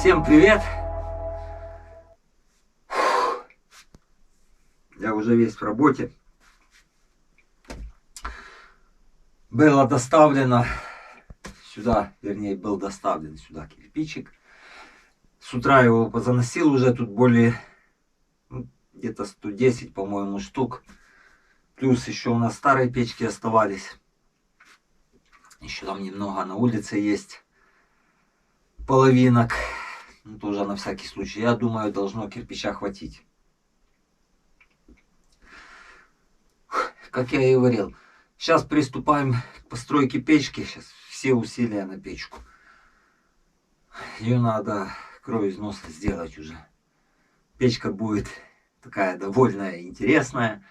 Всем привет! Я уже весь в работе. Было доставлено сюда, вернее, был доставлен сюда кирпичик. С утра его позаносил уже тут более, где-то 110, по-моему, штук. Плюс еще у нас старые печки оставались. Еще там немного на улице есть половинок. Ну, тоже на всякий случай. Я думаю, должно кирпича хватить. Как я и говорил. Сейчас приступаем к постройке печки. Сейчас все усилия на печку. Ее надо крой износа сделать уже. Печка будет такая довольно интересная.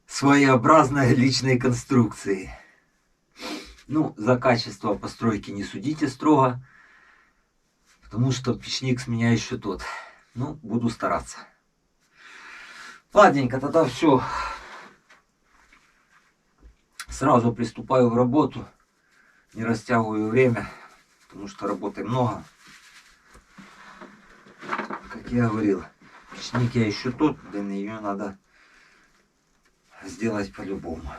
Своеобразная личной конструкции. Ну, за качество постройки не судите строго. Потому что печник с меня еще тот. Ну, буду стараться. Ладненько, тогда все. Сразу приступаю в работу. Не растягиваю время. Потому что работы много. Как я говорил, печник я еще тот. Блин, ее надо сделать по-любому.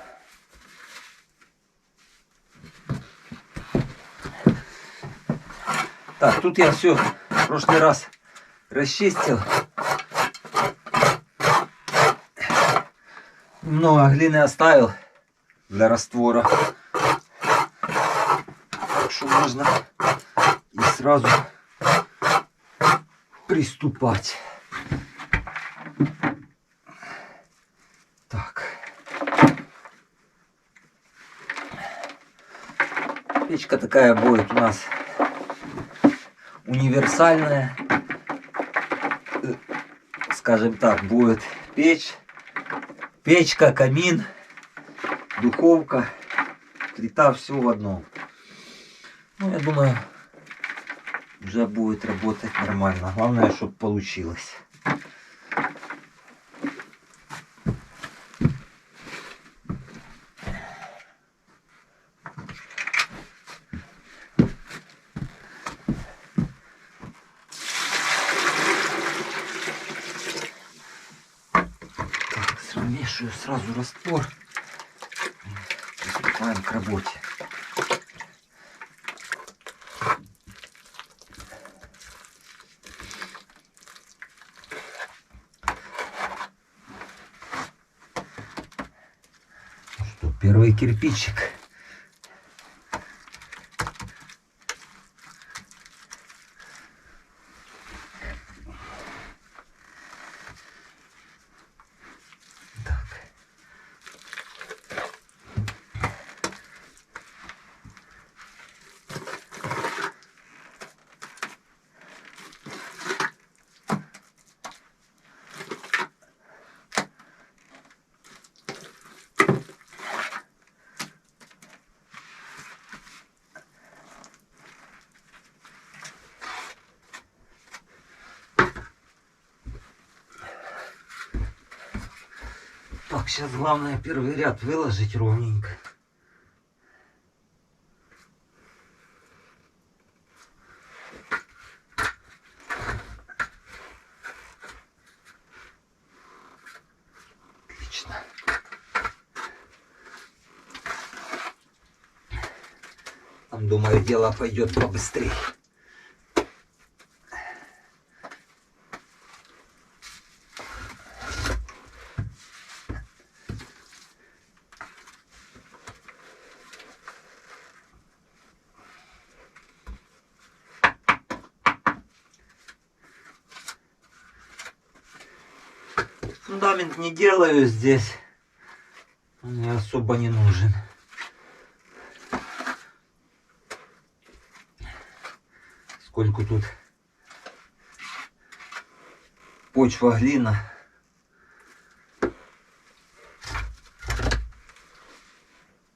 Так, тут я все в прошлый раз расчистил. Много глины оставил для раствора. Так что можно и сразу приступать. Так. Печка такая будет у нас универсальная. Скажем так, будет печка, камин, духовка, плита, все в одном. Ну, я думаю, уже будет работать нормально. Главное, чтобы получилось. Смешиваю сразу раствор. Приступаем к работе. Что, первый кирпичик. Так, сейчас главное первый ряд выложить ровненько. Отлично. Там, думаю, дело пойдет побыстрее. Фундамент не делаю здесь, он мне особо не нужен. Сколько тут почва, глина.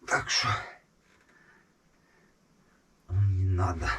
Так что не надо.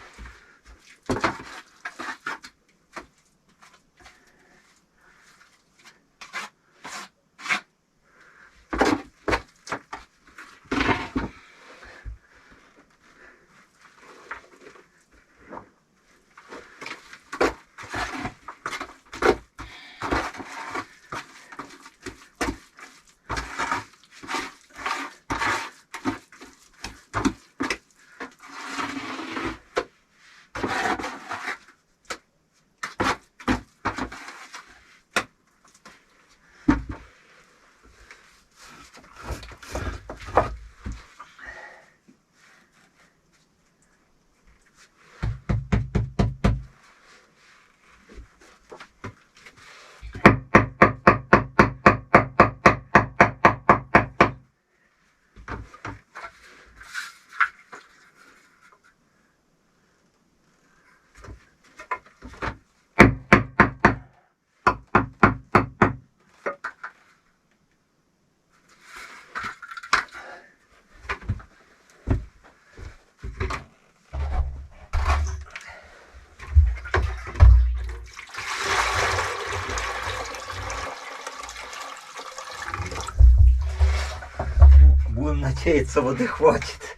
Надеяться, воды хватит.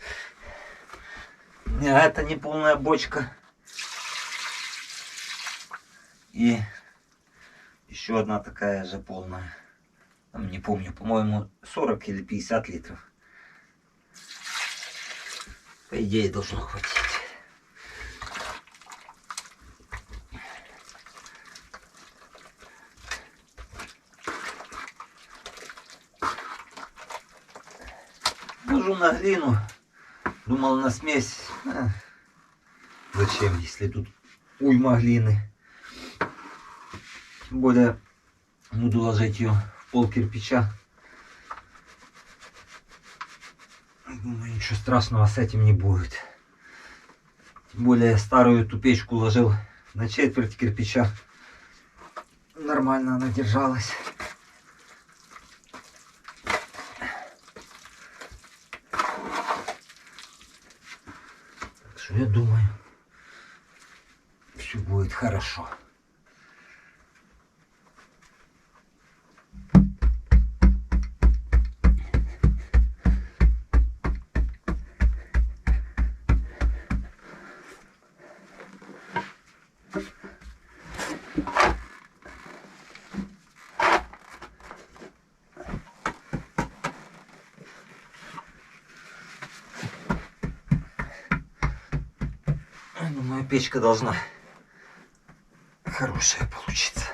А это не полная бочка. И еще одна такая же полная. Там, не помню, по-моему, 40 или 50 литров. По идее, должно хватить. Ложу на глину. Думал на смесь. Зачем, если тут уйма глины. Тем более буду ложить ее в пол кирпича. Думаю, ничего страшного с этим не будет. Тем более старую эту печку ложил на четверть кирпича. Нормально она держалась. Так что я думаю, все будет хорошо. Думаю, печка должна хорошая получиться.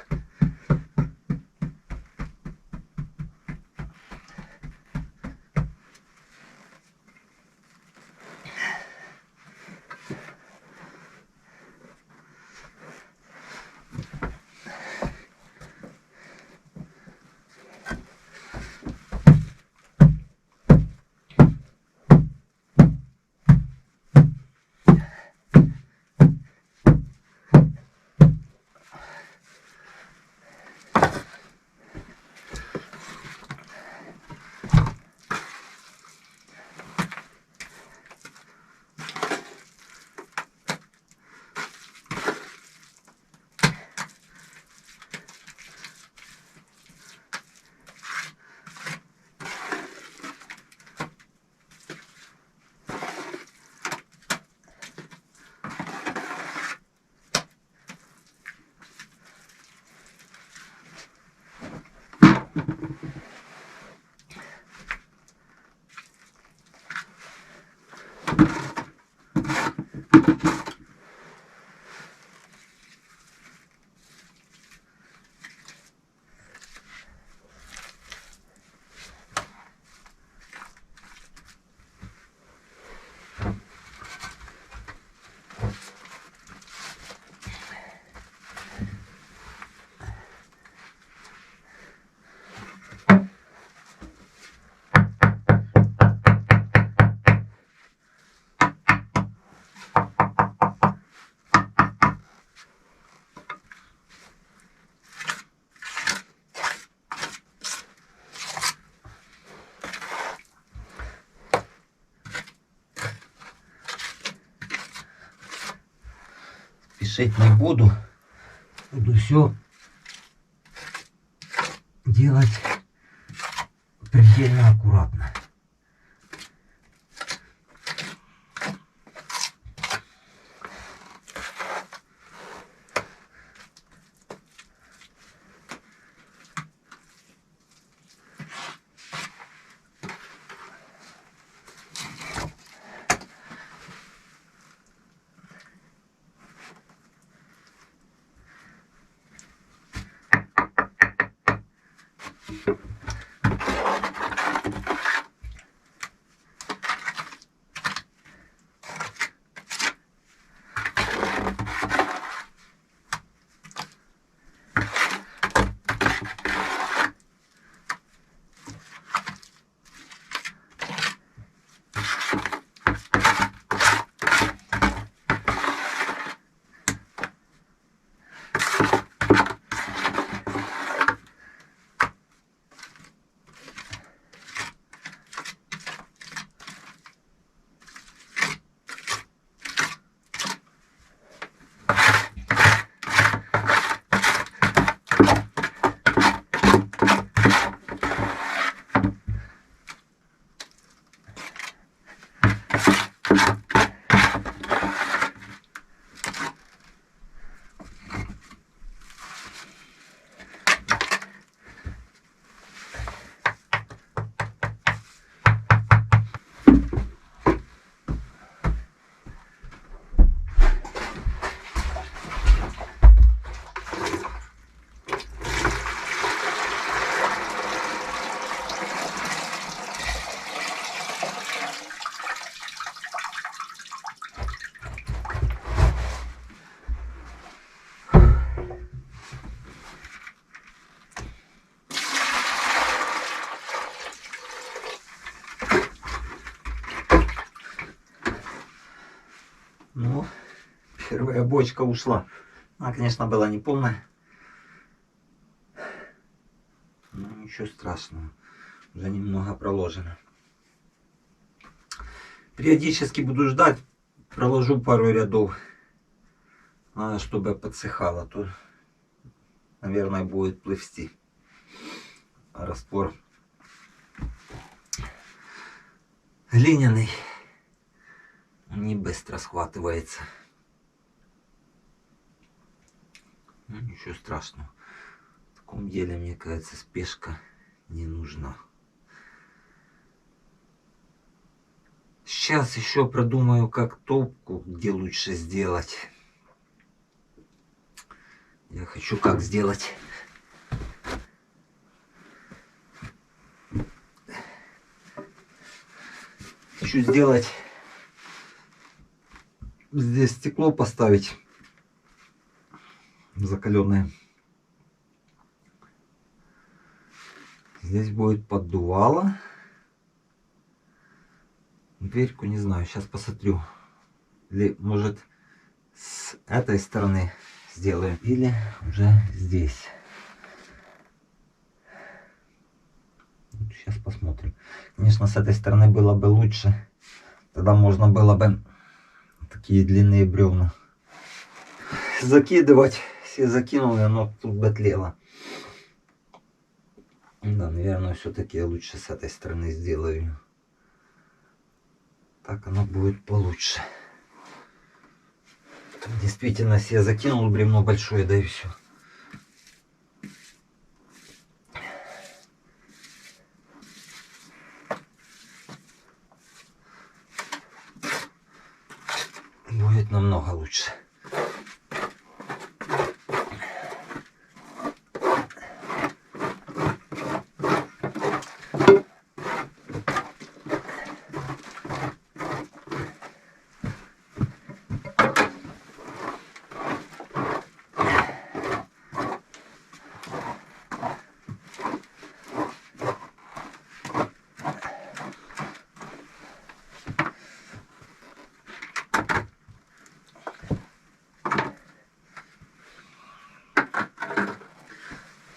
Спешить не буду. Буду все делать предельно аккуратно. Ну, первая бочка ушла. Она, конечно, была не полная. Но ничего страшного. Уже немного проложено. Периодически буду ждать. Проложу пару рядов. Надо, чтобы подсыхало. То, наверное, будет плывсти. Раствор глиняный. Не быстро схватывается. Ну, ничего страшного. В таком деле, мне кажется, спешка не нужна. Сейчас еще продумаю, как топку, где лучше сделать. Я хочу как сделать. Хочу сделать. Здесь стекло поставить. Закаленное. Здесь будет поддувало. Дверьку не знаю, сейчас посмотрю. Или может с этой стороны сделаю. Или уже здесь. Сейчас посмотрим. Конечно, с этой стороны было бы лучше. Тогда можно было бы такие длинные бревна закидывать. Все закинули, оно тут бы тлело. Да, наверное, все-таки я лучше с этой стороны сделаю. Так оно будет получше. Действительно, если я закинул бревно большое, да и все. Будет намного лучше.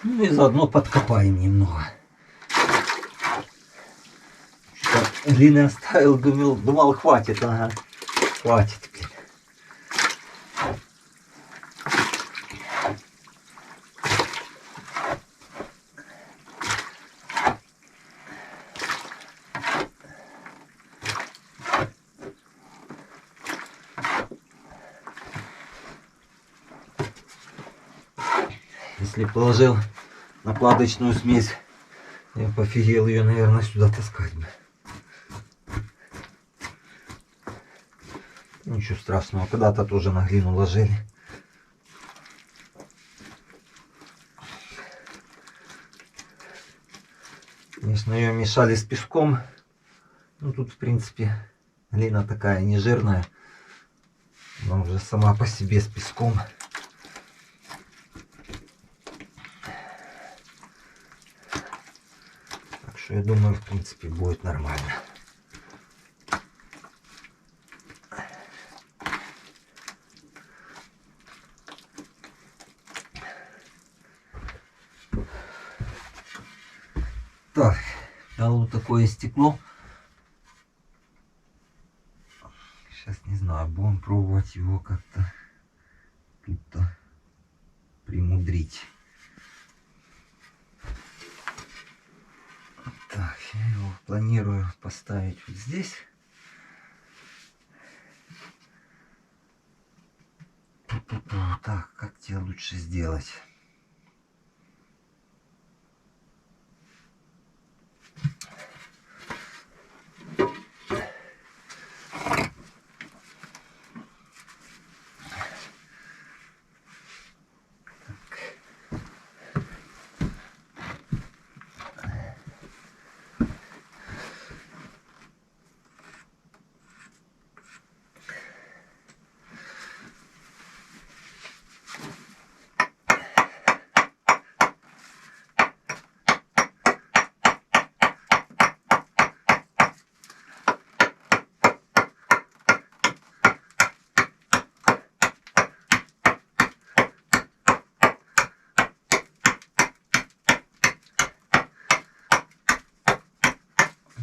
Ну и заодно подкопаем немного. Глины оставил, думал хватит, ага, хватит. Если положил накладочную смесь, я пофигел ее, наверное, сюда таскать бы. Ничего страшного, когда-то тоже на глину ложили. Конечно, ее мешали с песком. Ну тут, в принципе, глина такая не жирная. Она уже сама по себе с песком. Так что я думаю, в принципе, будет нормально. Так, дал вот такое стекло. Сейчас не знаю, будем пробовать его как-то тут-то примудрить. Так, я его планирую поставить вот здесь. Так, как тебе лучше сделать?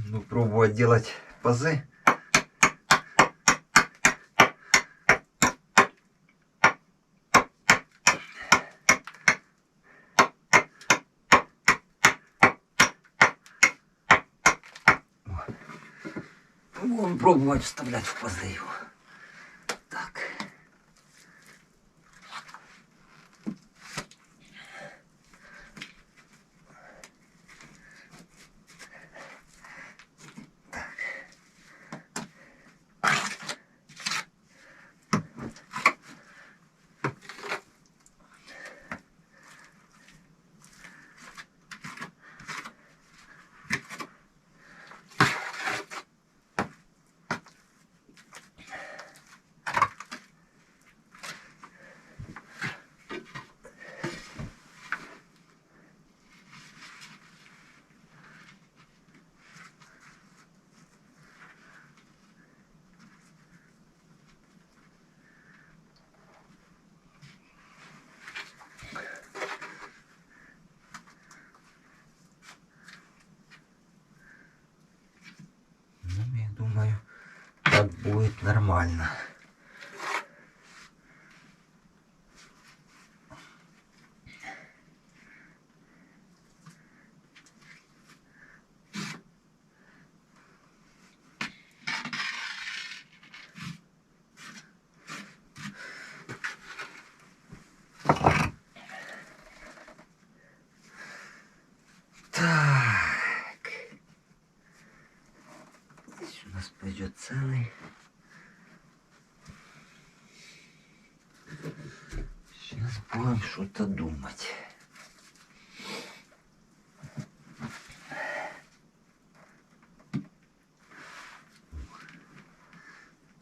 Ну, пробовать делать пазы. Будем пробовать вставлять в пазы его. Так. Ну, я думаю, так будет нормально. Так. Здесь у нас пойдет целый. Сейчас будем что-то думать.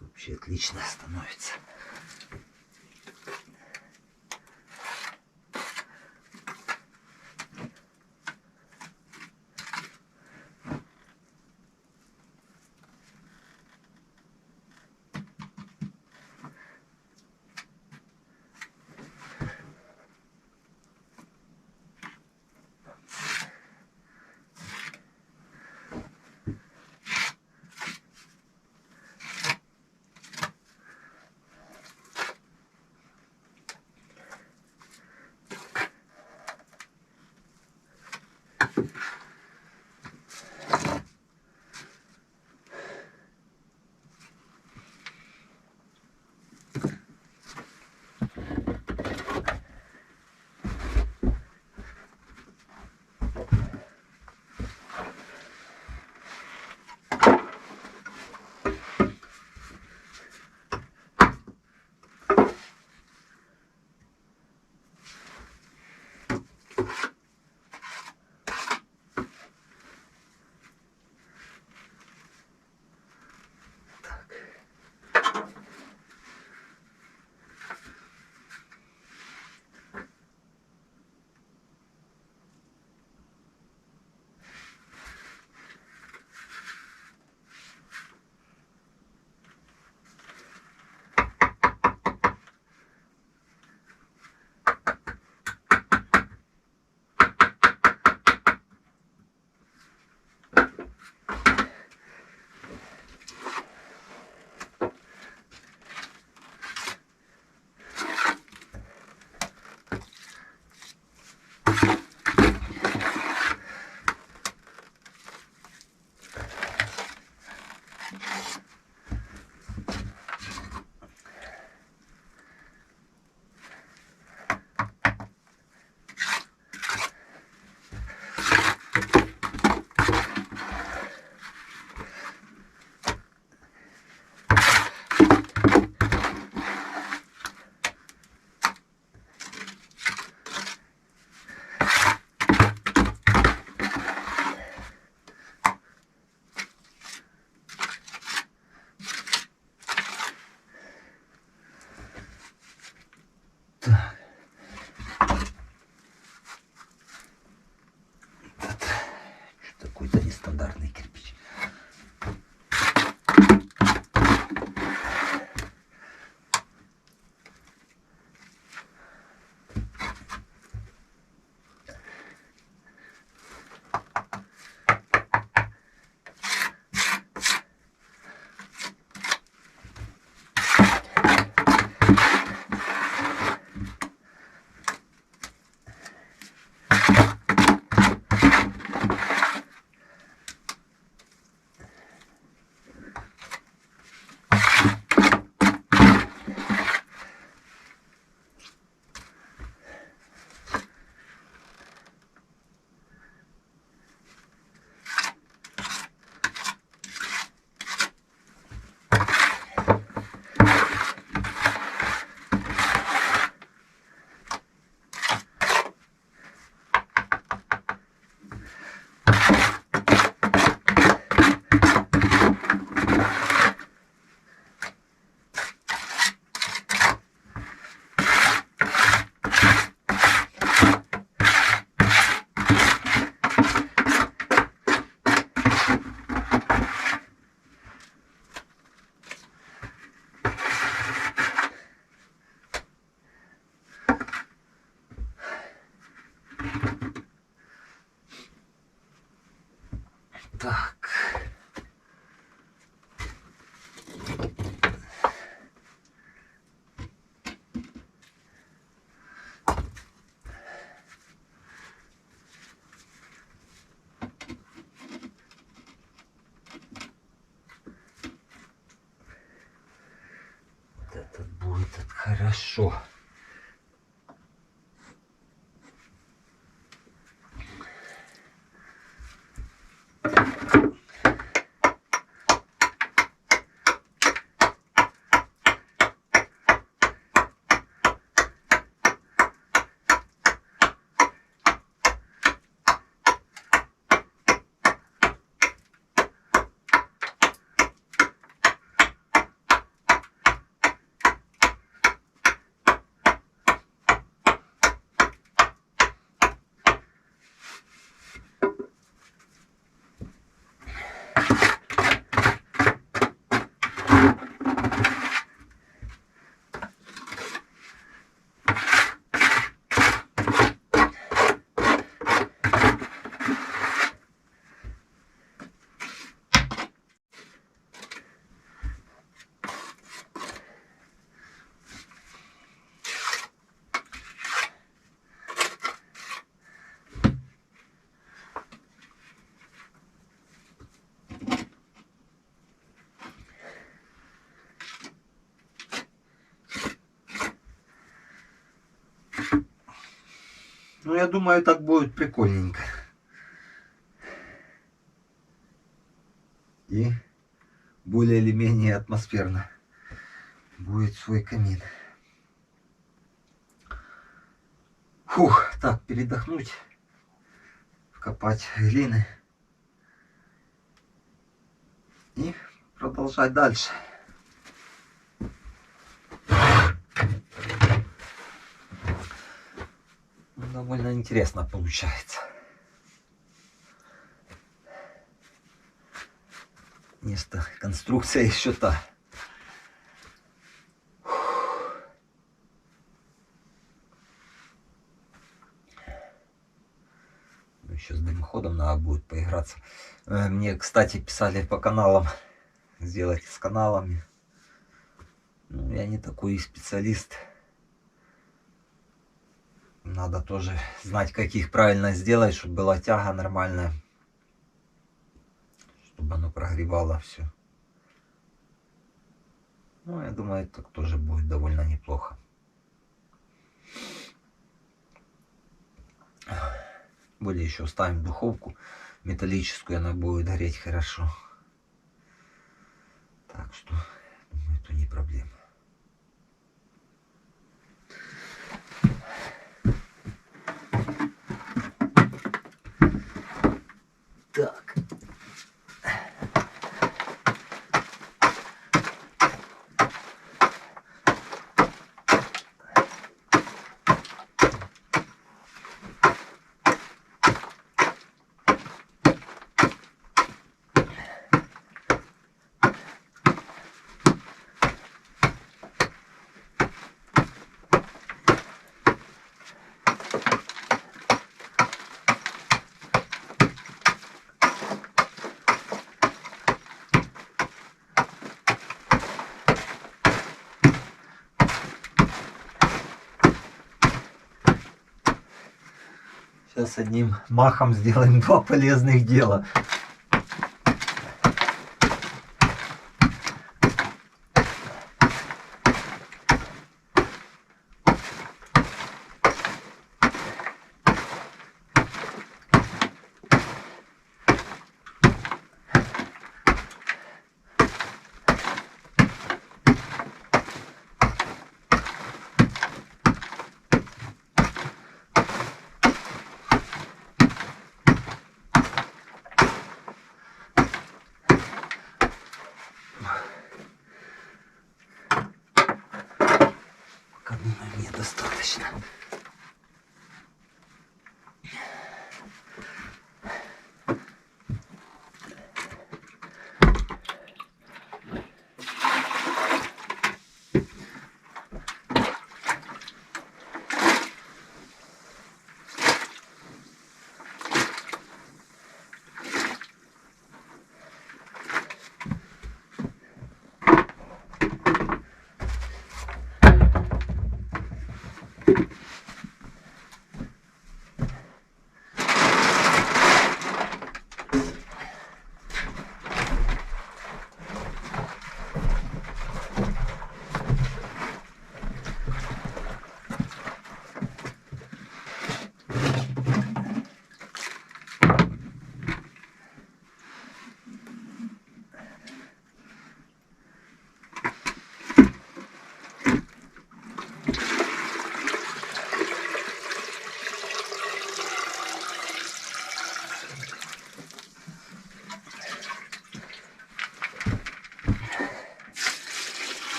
Вообще отлично становится. этот будет хорошо. Ну, я думаю, так будет прикольненько. И более или менее атмосферно будет свой камин. Фух, так, передохнуть, вкопать глины и продолжать дальше. Довольно интересно получается. Место, конструкция еще та. Еще с дымоходом надо будет поиграться. Мне, кстати, писали по каналам, сделать с каналами. Ну, я не такой специалист. Надо тоже знать, как их правильно сделать, чтобы была тяга нормальная. Чтобы оно прогревало все. Ну, я думаю, так тоже будет довольно неплохо. Более еще ставим духовку металлическую, она будет гореть хорошо. Так что, думаю, это не проблема. Так. Сейчас одним махом сделаем два полезных дела. Мне достаточно.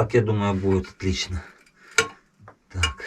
Так, я думаю, будет отлично. Так.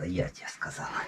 Стоять, я сказала.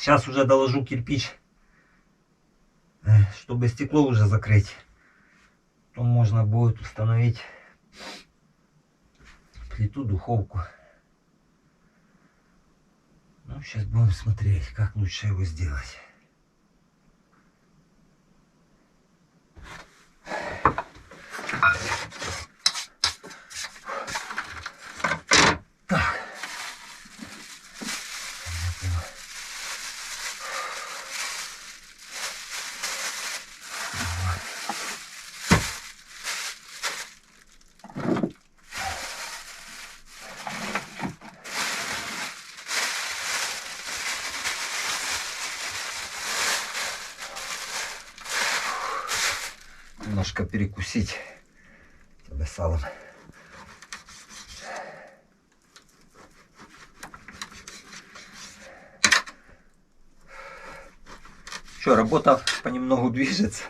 Сейчас уже доложу кирпич, чтобы стекло уже закрыть. То можно будет установить плиту, духовку. Ну, сейчас будем смотреть, как лучше его сделать. немножко перекусить тебе салом. Что, работа понемногу движется.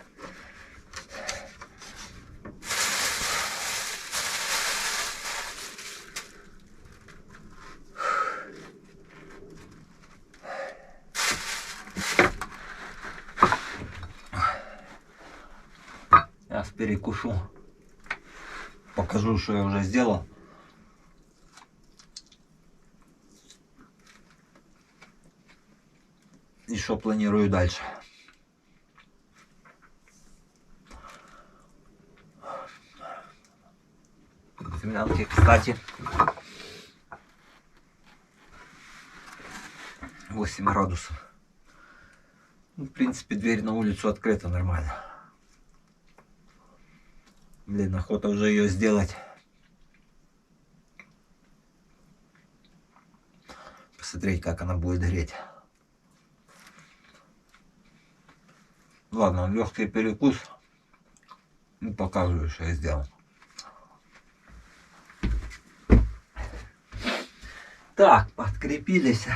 Сейчас перекушу. Покажу, что я уже сделал. И что планирую дальше. Землянки, кстати, 8 градусов. В принципе, дверь на улицу открыта нормально. Блин, охота уже ее сделать. Посмотреть, как она будет греть. Ладно, легкий перекус. И показываю, что я сделал. Так, подкрепились.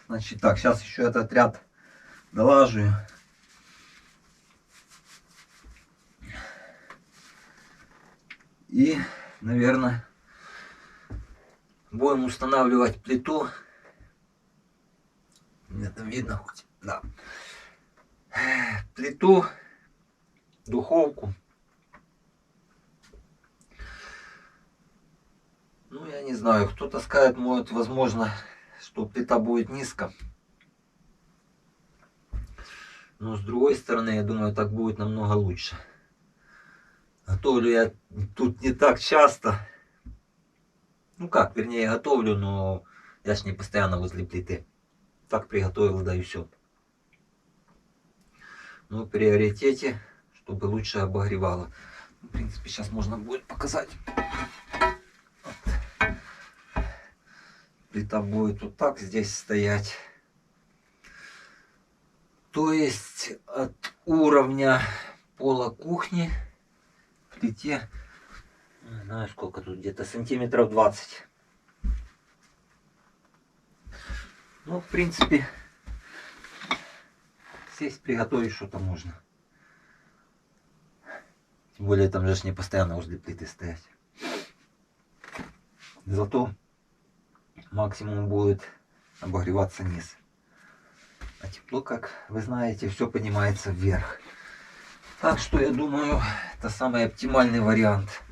Значит так, сейчас еще этот ряд долажу. И, наверное, будем устанавливать плиту. Мне там видно хоть? Да. Плиту, духовку. Ну, я не знаю, кто-то скажет, может, возможно, что плита будет низко. Но с другой стороны, я думаю, так будет намного лучше. Готовлю я тут не так часто. Ну как, вернее, готовлю, но я ж не постоянно возле плиты. Так приготовил, да и все. Но в приоритете, чтобы лучше обогревало. В принципе, сейчас можно будет показать. Вот. Плита будет вот так здесь стоять. То есть от уровня пола кухни к плите, не знаю сколько тут, где-то сантиметров 20. Ну, в принципе, сесть, приготовить что-то можно. Тем более там же не постоянно возле плиты стоять. Зато максимум будет обогреваться низ. А тепло, как вы знаете, все поднимается вверх. Так что я думаю, это самый оптимальный вариант.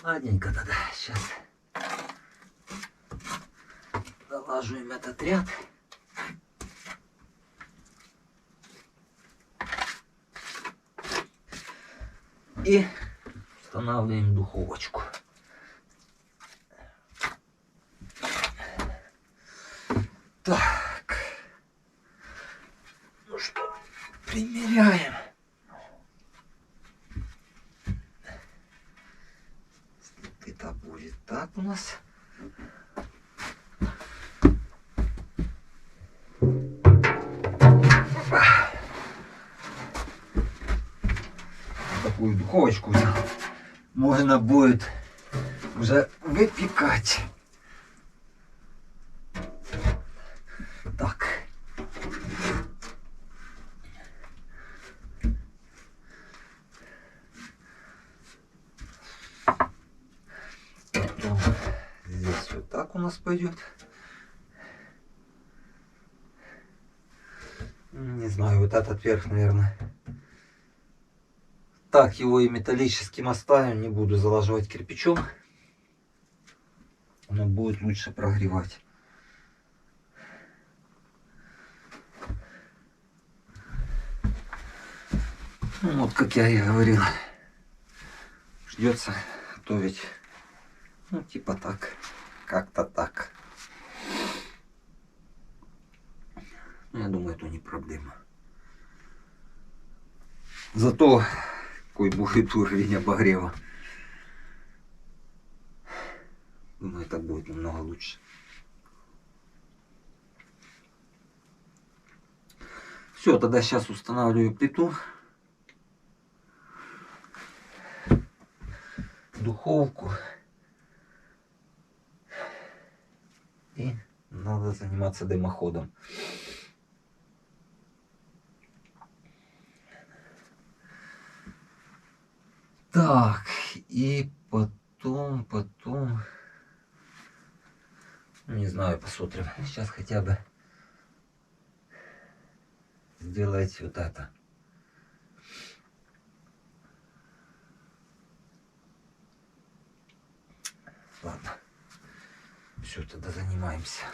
Ладненько тогда, сейчас долажу им этот ряд. И устанавливаем духовочку. Так. Ну что, примеряем. Это будет так у нас. Такую духовочку взял. Можно будет уже выпекать. Так. Потом здесь вот так у нас пойдет. Не знаю, вот этот верх, наверное. Так, его и металлическим оставим, не буду залаживать кирпичом. Оно будет лучше прогревать. Ну, вот как я и говорил, ждется готовить, ну типа так, как-то так. Я думаю, это не проблема. Зато какой будет уровень обогрева. Думаю, так будет намного лучше. Все, тогда сейчас устанавливаю плиту, духовку. И надо заниматься дымоходом. Так, и потом, не знаю, посмотрим. Сейчас хотя бы сделать вот это. Ладно, все, тогда занимаемся.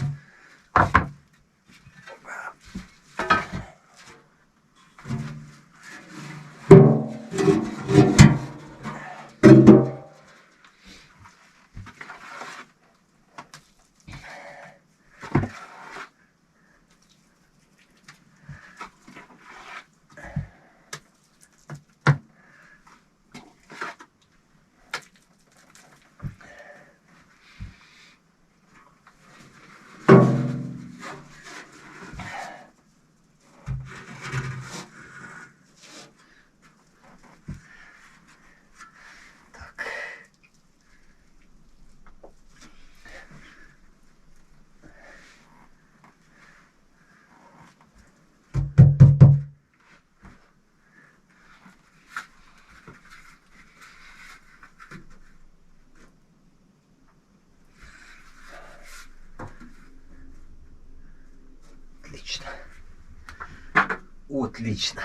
Отлично. Отлично.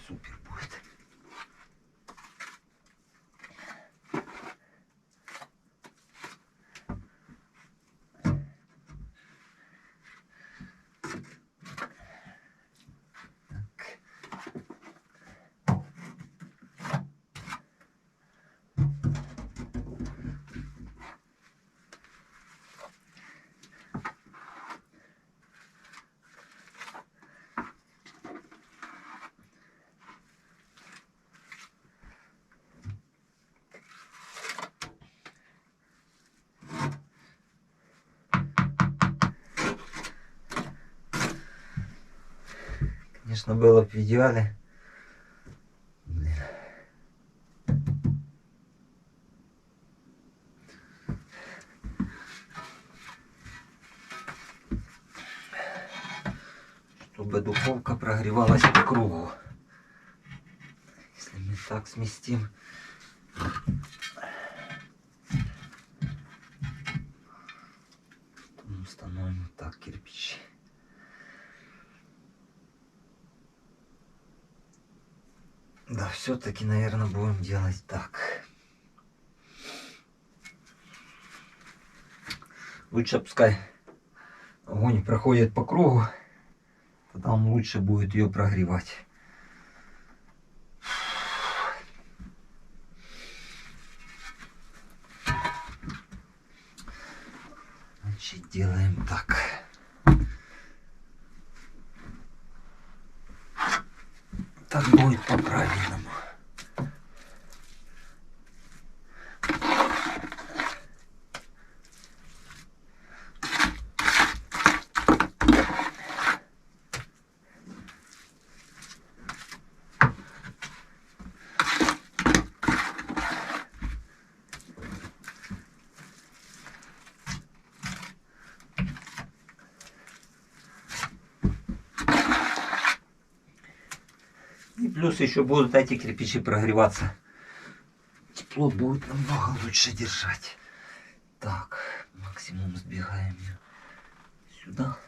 Супер будет. Конечно, было бы в идеале. Блин. Чтобы духовка прогревалась по кругу. Если мы так сместим, установим вот так кирпич. Да, все-таки, наверное, будем делать так. Лучше пускай огонь проходит по кругу, тогда он лучше будет ее прогревать. Значит, делаем так. Так будет по-правильному. И плюс еще будут эти кирпичи прогреваться. Тепло будет намного лучше держать. Так, максимум сбегаем ее сюда.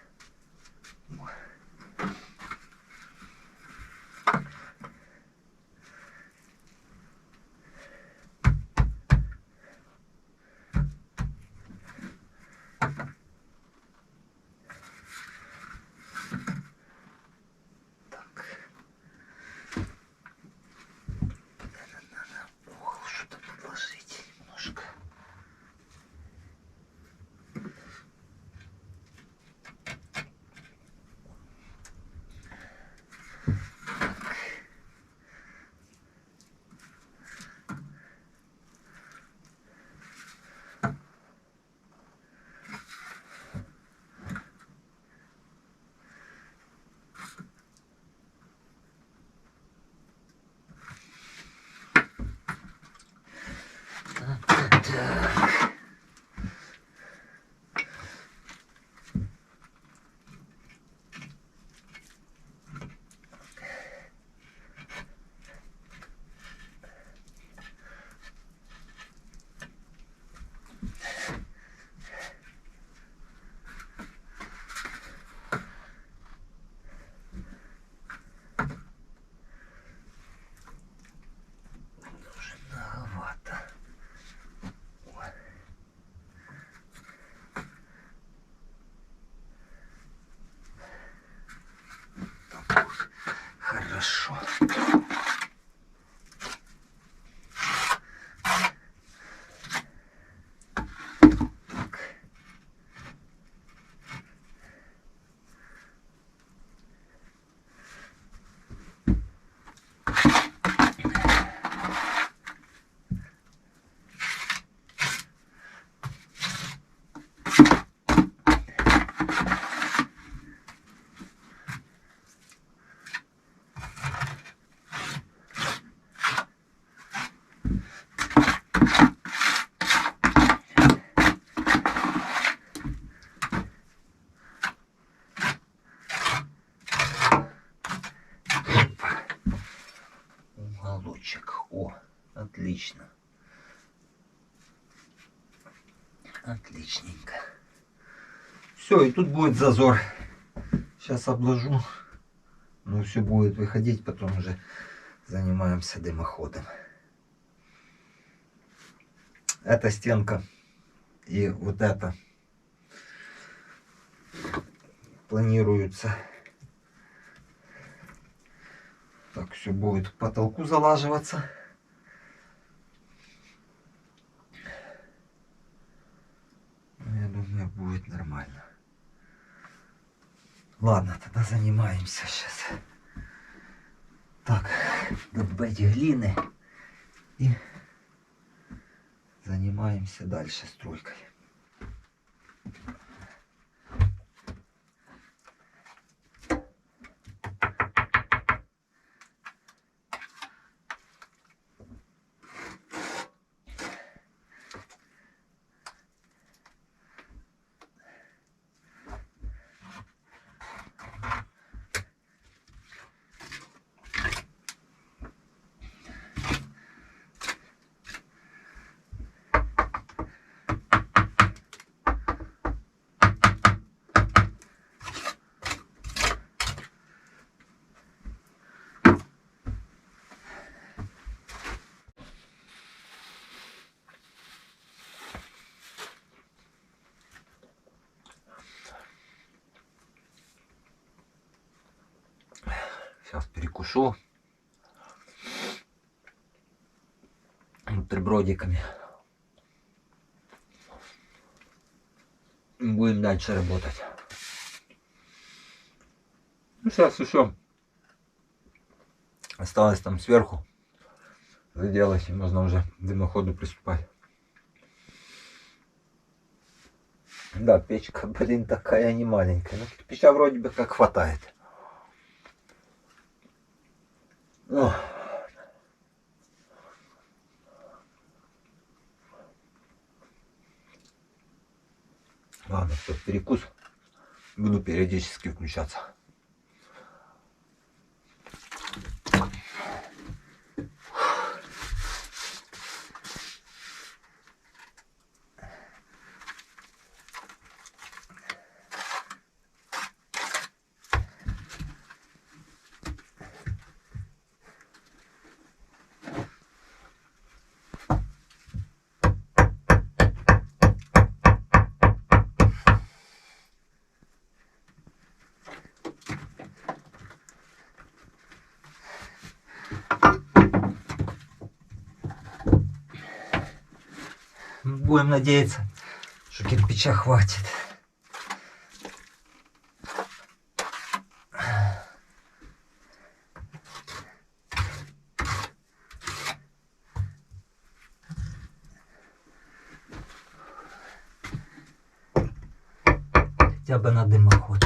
Отличненько. Все, и тут будет зазор. Сейчас обложу. Ну, все будет выходить, потом уже занимаемся дымоходом. Эта стенка и вот эта планируется. Так, все будет к потолку залаживаться. Я думаю, будет нормально. Ладно, тогда занимаемся сейчас. Так, добавить глины и занимаемся дальше стройкой. Сейчас перекушу бутербродиками. Будем дальше работать. Ну, сейчас еще осталось там сверху заделать, и можно уже к дымоходу приступать. Да, печка, блин, такая не маленькая. Но кирпича вроде бы как хватает. О. Ладно, все, перекус. Буду периодически включаться. Будем надеяться, что кирпича хватит. Хотя бы на дымоход.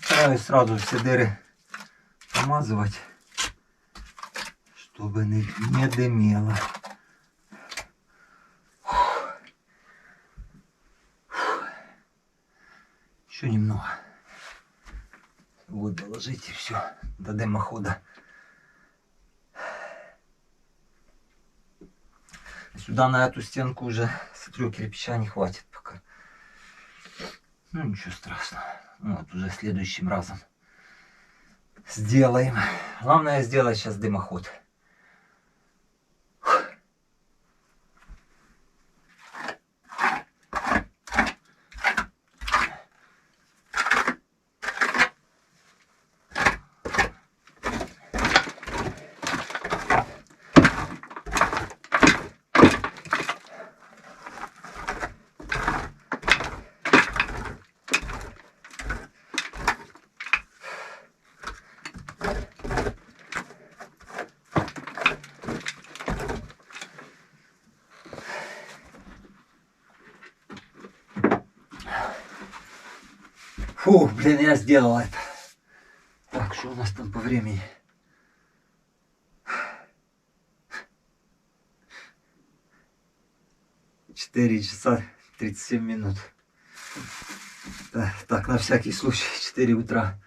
Стараюсь сразу все дыры помазывать, чтобы не дымело. Еще немного. Вот доложить и все до дымохода. Сюда на эту стенку уже, смотрю, кирпича не хватит пока. Ну ничего страшного. Вот уже следующим разом сделаем. Главное сделать сейчас дымоход. Фух, блин, я сделал это. Так, что у нас там по времени? Четыре часа 37 минут. Так, на всякий случай, 4 утра.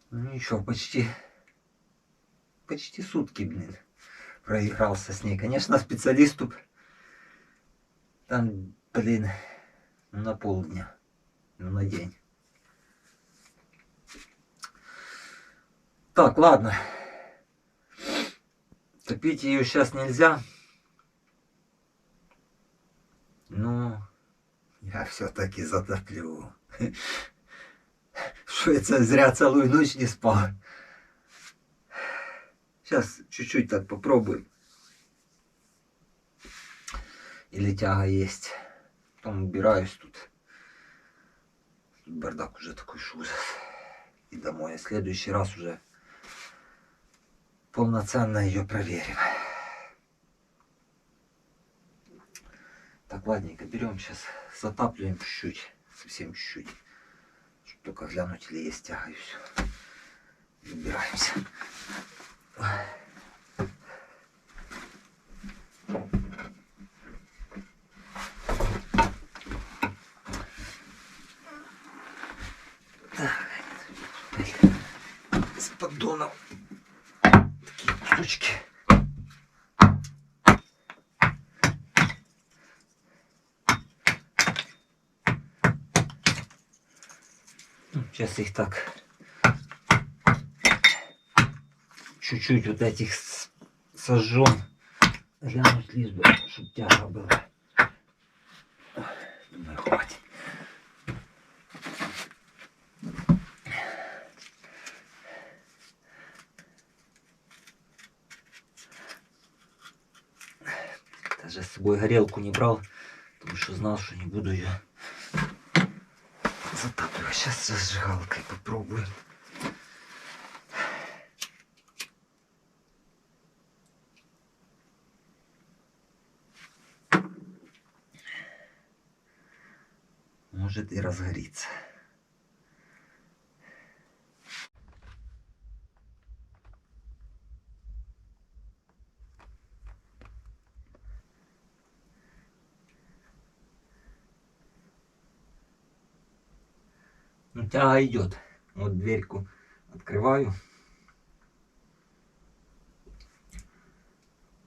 Ну ничего, почти сутки, блин, проигрался с ней. Конечно, специалисту там, блин, на полдня, на день. Так, ладно. Топить ее сейчас нельзя. Но я все-таки затоплю. Что это зря целую ночь не спал. Сейчас чуть-чуть так попробуем. Или тяга есть. Потом убираюсь тут. Тут бардак уже такой, что ужас. И домой. А в следующий раз уже полноценно ее проверим. Так, ладненько, берем сейчас, затапливаем чуть-чуть, совсем чуть-чуть. Чтобы только глянуть, или есть тяга, и все. И убираемся. Так, с поддонов такие кусочки. Сейчас их так чуть-чуть вот этих сожжем. Глянуть лишь бы, чтобы тяга была. Думаю, хватит. Даже с собой горелку не брал, потому что знал, что не буду ее затапливать. Сейчас с зажигалкой попробуем. Может и разгорится. Ну, тяга идет. Вот дверьку открываю.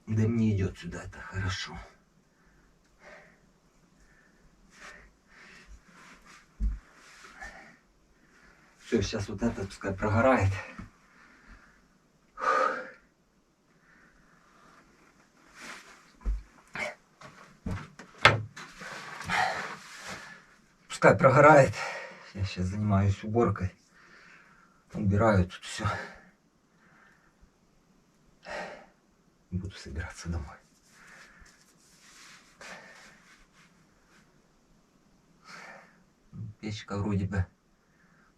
Дым не идет сюда, это хорошо. Все, сейчас вот это пускай прогорает. Пускай прогорает. Я сейчас занимаюсь уборкой. Убираю тут все. Буду собираться домой. Печка вроде бы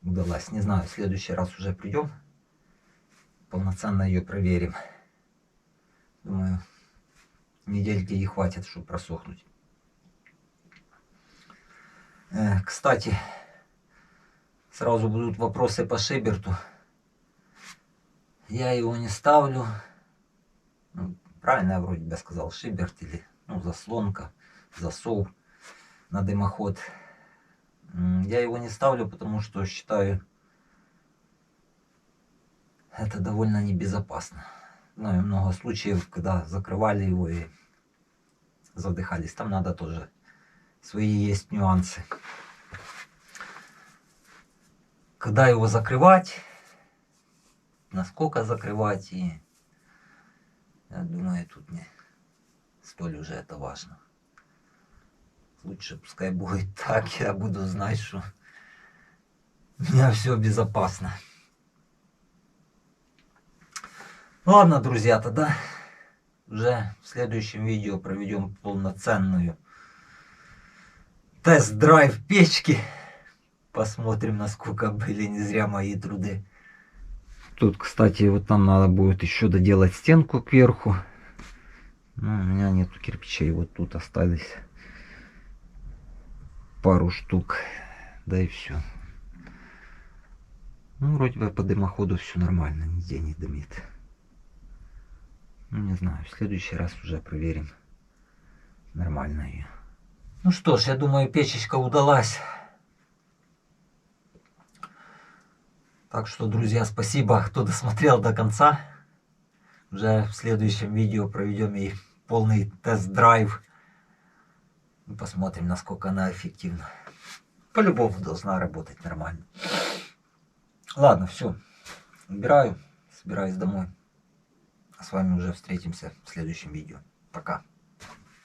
удалась. Не знаю, в следующий раз уже придем. Полноценно ее проверим. Думаю, недельки ей хватит, чтобы просохнуть. Кстати, сразу будут вопросы по Шиберту. Я его не ставлю. Ну, правильно я вроде бы сказал, Шиберт или заслонка, засов на дымоход. Я его не ставлю, потому что считаю это довольно небезопасно. Знаю много случаев, когда закрывали его и задыхались. Там надо тоже свои есть нюансы. Когда его закрывать, насколько закрывать, и я думаю, тут не столь уже это важно. Лучше пускай будет так, я буду знать, что у меня все безопасно. Ладно, друзья, тогда уже в следующем видео проведем полноценную тест-драйв печки. Посмотрим, насколько были не зря мои труды. Тут, кстати, вот там надо будет еще доделать стенку кверху. Но у меня нету кирпичей, вот тут остались. пару штук. Да и все. Ну, вроде бы по дымоходу все нормально, нигде не дымит. Ну, не знаю, в следующий раз уже проверим. Нормально ее. Ну что ж, я думаю, печечка удалась. Так что, друзья, спасибо, кто досмотрел до конца. Уже в следующем видео проведем ей полный тест-драйв. И посмотрим, насколько она эффективна. По-любому должна работать нормально. Ладно, все. Убираю, собираюсь домой. А с вами уже встретимся в следующем видео. Пока.